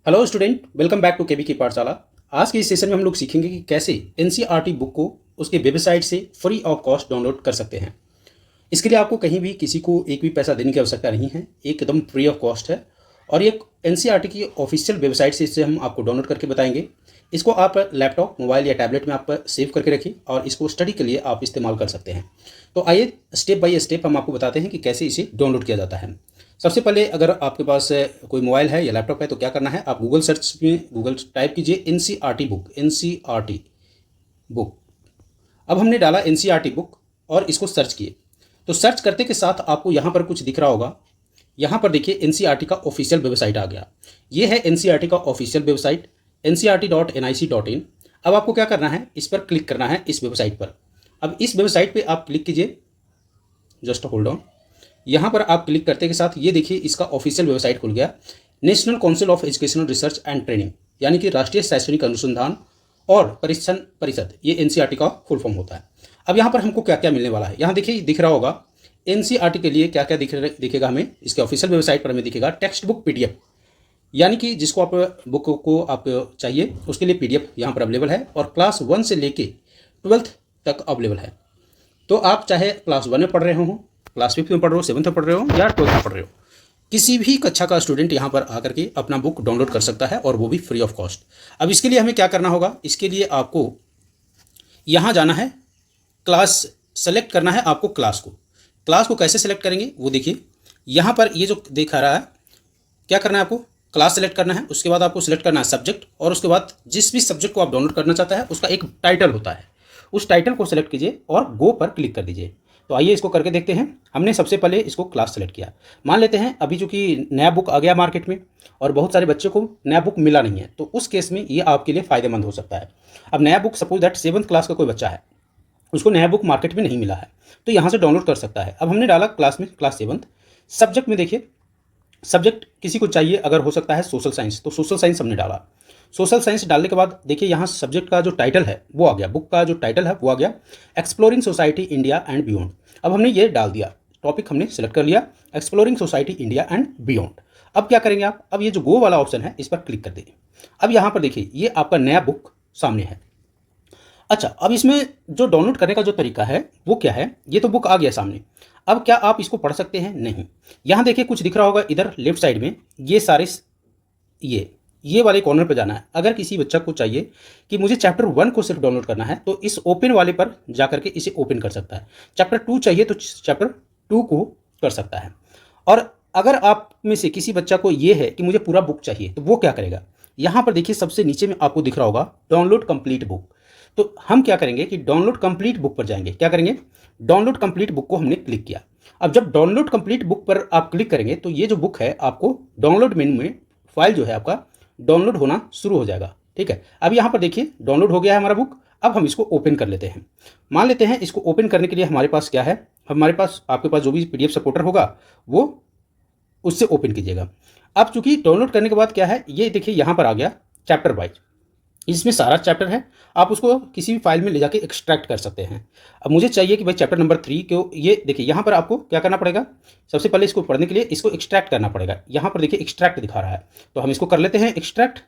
Hello student, welcome back to KB की पाठशाला। आज के इस सेशन में हम लोग सीखेंगे कि कैसे एनसीईआरटी बुक को उसके वेबसाइट से फ्री ऑफ कॉस्ट डाउनलोड कर सकते हैं। इसके लिए आपको कहीं भी किसी को एक भी पैसा देने की आवश्यकता नहीं है, एकदम फ्री ऑफ कॉस्ट है। और ये एनसीईआरटी की ऑफिशियल वेबसाइट से इसे हम आपको डाउनलोड करके बताएंगे। इसको आप लैपटॉप, मोबाइल या टैबलेट में आप सेव करके रखिए और इसको स्टडी के लिए आप इस्तेमाल कर सकते हैं। तो आइए स्टेप बाय स्टेप हम आपको बताते हैं कि कैसे इसे डाउनलोड किया जाता है। सबसे पहले अगर आपके पास कोई मोबाइल है या लैपटॉप है तो क्या करना है, आप गूगल सर्च में गूगल टाइप कीजिए एनसीईआरटी बुक, एनसीईआरटी बुक। अब हमने डाला एनसीईआरटी बुक और इसको सर्च किए। तो सर्च करते के साथ आपको यहाँ पर कुछ दिख रहा होगा। यहाँ पर देखिए एनसीईआरटी का ऑफिशियल वेबसाइट आ गया। ये है एनसीईआरटी का ऑफिशियल वेबसाइट ncrt.nic.in। अब आपको क्या करना है, इस पर क्लिक करना है, इस वेबसाइट पर। अब इस वेबसाइट पे आप क्लिक कीजिए, जस्ट होल्ड ऑन। यहाँ पर आप क्लिक करते के साथ ये देखिए इसका ऑफिशियल वेबसाइट खुल गया। National council of educational research and training, यानी कि राष्ट्रीय शैक्षणिक अनुसंधान और परीक्षण परिषद, ये एनसीईआरटी का फुल फॉर्म होता है। अब यहाँ पर हमको क्या क्या मिलने वाला है, यहाँ देखिए दिख रहा होगा एनसीईआरटी के लिए क्या क्या दिखेगा हमें। इसके ऑफिशियल वेबसाइट पर हमें दिखेगा टेक्स्ट बुक पीडीएफ, यानी कि जिसको आप बुक को आप चाहिए उसके लिए पीडीएफ यहाँ पर अवेलेबल है और क्लास 1 से लेके 12th तक अवेलेबल है। तो आप चाहे क्लास 1 में पढ़ रहे हो, क्लास 5th में पढ़ रहे हो, 7th में पढ़ रहे हो या 12th में पढ़ रहे हो, किसी भी कक्षा का स्टूडेंट यहाँ पर आकर के अपना बुक डाउनलोड कर सकता है और वो भी फ्री ऑफ कॉस्ट। अब इसके लिए हमें क्या करना होगा, इसके लिए आपको यहाँ जाना है, क्लास सेलेक्ट करना है आपको। क्लास को कैसे सेलेक्ट करेंगे वो देखिए, यहाँ पर ये जो दिखा रहा है, क्या करना है आपको, क्लास सेलेक्ट करना है। उसके बाद आपको सेलेक्ट करना है सब्जेक्ट, और उसके बाद जिस भी सब्जेक्ट को आप डाउनलोड करना चाहता है उसका एक टाइटल होता है, उस टाइटल को सेलेक्ट कीजिए और गो पर क्लिक कर दीजिए। तो आइए इसको करके देखते हैं। हमने सबसे पहले इसको क्लास सेलेक्ट किया। मान लेते हैं अभी चूंकि नया बुक आ गया मार्केट में और बहुत सारे बच्चों को नया बुक मिला नहीं है, तो उस केस में ये आपके लिए फ़ायदेमंद हो सकता है। अब नया book suppose that 7th class का कोई बच्चा है, उसको नया बुक मार्केट में नहीं मिला है, तो यहाँ से डाउनलोड कर सकता है। अब हमने डाला क्लास में, क्लास 7th। सब्जेक्ट में देखिए, सब्जेक्ट किसी को चाहिए अगर हो सकता है सोशल साइंस, तो सोशल साइंस हमने डाला। सोशल साइंस डालने के बाद देखिए यहाँ सब्जेक्ट का जो टाइटल है वो आ गया, बुक का जो टाइटल है वो आ गया, exploring society India and beyond. अब हमने ये डाल दिया, टॉपिक हमने सेलेक्ट कर लिया, exploring society India and beyond. अब क्या करेंगे आप, अब ये जो गो वाला ऑप्शन है इस पर क्लिक कर देंगे। अब यहाँ पर देखिए ये आपका नया बुक सामने है। अच्छा, अब इसमें जो डाउनलोड करने का जो तरीका है वो क्या है, ये तो बुक आ गया सामने। अब क्या आप इसको पढ़ सकते हैं? नहीं। यहाँ देखिए कुछ दिख रहा होगा इधर लेफ्ट साइड में, ये सारे ये वाले कॉर्नर पर जाना है। अगर किसी बच्चा को चाहिए कि मुझे चैप्टर 1 को सिर्फ डाउनलोड करना है तो इस ओपन वाले पर जा करके इसे ओपन कर सकता है। चैप्टर 2 चाहिए तो चैप्टर 2 को कर सकता है। और अगर आप में से किसी बच्चा को ये है कि मुझे पूरा बुक चाहिए तो वो क्या करेगा, यहाँ पर देखिए सबसे नीचे में आपको दिख रहा होगा डाउनलोड कंप्लीट बुक। तो हम क्या करेंगे कि डाउनलोड कंप्लीट बुक पर जाएंगे। क्या करेंगे, डाउनलोड कंप्लीट बुक को हमने क्लिक किया। अब जब डाउनलोड कंप्लीट बुक पर आप क्लिक करेंगे तो ये जो बुक है आपको डाउनलोड मेनू में फाइल जो है आपका डाउनलोड होना शुरू हो जाएगा। ठीक है, अब यहाँ पर देखिए डाउनलोड हो गया है हमारा बुक। अब हम इसको ओपन कर लेते हैं। मान लेते हैं इसको ओपन करने के लिए हमारे पास क्या है, हमारे पास, आपके पास जो भी पीडीएफ सपोर्टर होगा वो उससे ओपन कीजिएगा। अब चूंकि डाउनलोड करने के बाद क्या है, ये देखिए यहाँ पर आ गया चैप्टर वाइज, इसमें सारा चैप्टर है। आप उसको किसी भी फाइल में ले जाके एक्सट्रैक्ट कर सकते हैं। अब मुझे चाहिए कि भाई चैप्टर नंबर 3 को, ये देखिए यहाँ पर आपको क्या करना पड़ेगा, सबसे पहले इसको पढ़ने के लिए इसको एक्सट्रैक्ट करना पड़ेगा। यहाँ पर देखिए एक्सट्रैक्ट दिखा रहा है, तो हम इसको कर लेते हैं एक्सट्रैक्ट।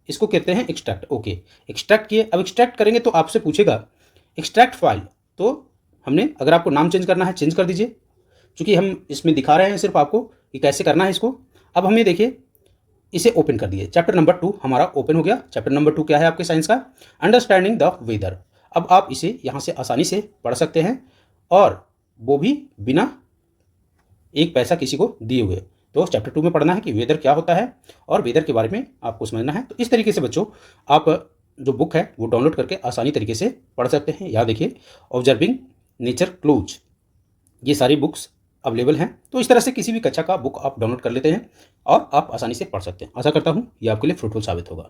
इसको कहते हैं एक्सट्रैक्ट। ओके, एक्सट्रैक्ट किए। अब एक्सट्रैक्ट करेंगे तो आपसे पूछेगा एक्सट्रैक्ट फाइल, तो हमने, अगर आपको नाम चेंज करना है चेंज कर दीजिए, क्योंकि हम इसमें दिखा रहे हैं सिर्फ आपको कि कैसे करना है इसको। अब हमें देखिए इसे ओपन कर दिए, चैप्टर नंबर 2 हमारा ओपन हो गया। चैप्टर नंबर 2 क्या है आपके साइंस का, अंडरस्टैंडिंग द वेदर। अब आप इसे यहाँ से आसानी से पढ़ सकते हैं और वो भी बिना एक पैसा किसी को दिए हुए। तो चैप्टर 2 में पढ़ना है कि वेदर क्या होता है और वेदर के बारे में आपको समझना है। तो इस तरीके से बच्चों आप जो बुक है वो डाउनलोड करके आसानी तरीके से पढ़ सकते हैं। यहाँ देखिए ऑब्जर्विंग नेचर क्लूज, ये सारी बुक्स अवेलेबल हैं। तो इस तरह से किसी भी कक्षा का बुक आप डाउनलोड कर लेते हैं और आप आसानी से पढ़ सकते हैं। आशा करता हूँ ये आपके लिए फ्रूटफुल साबित होगा।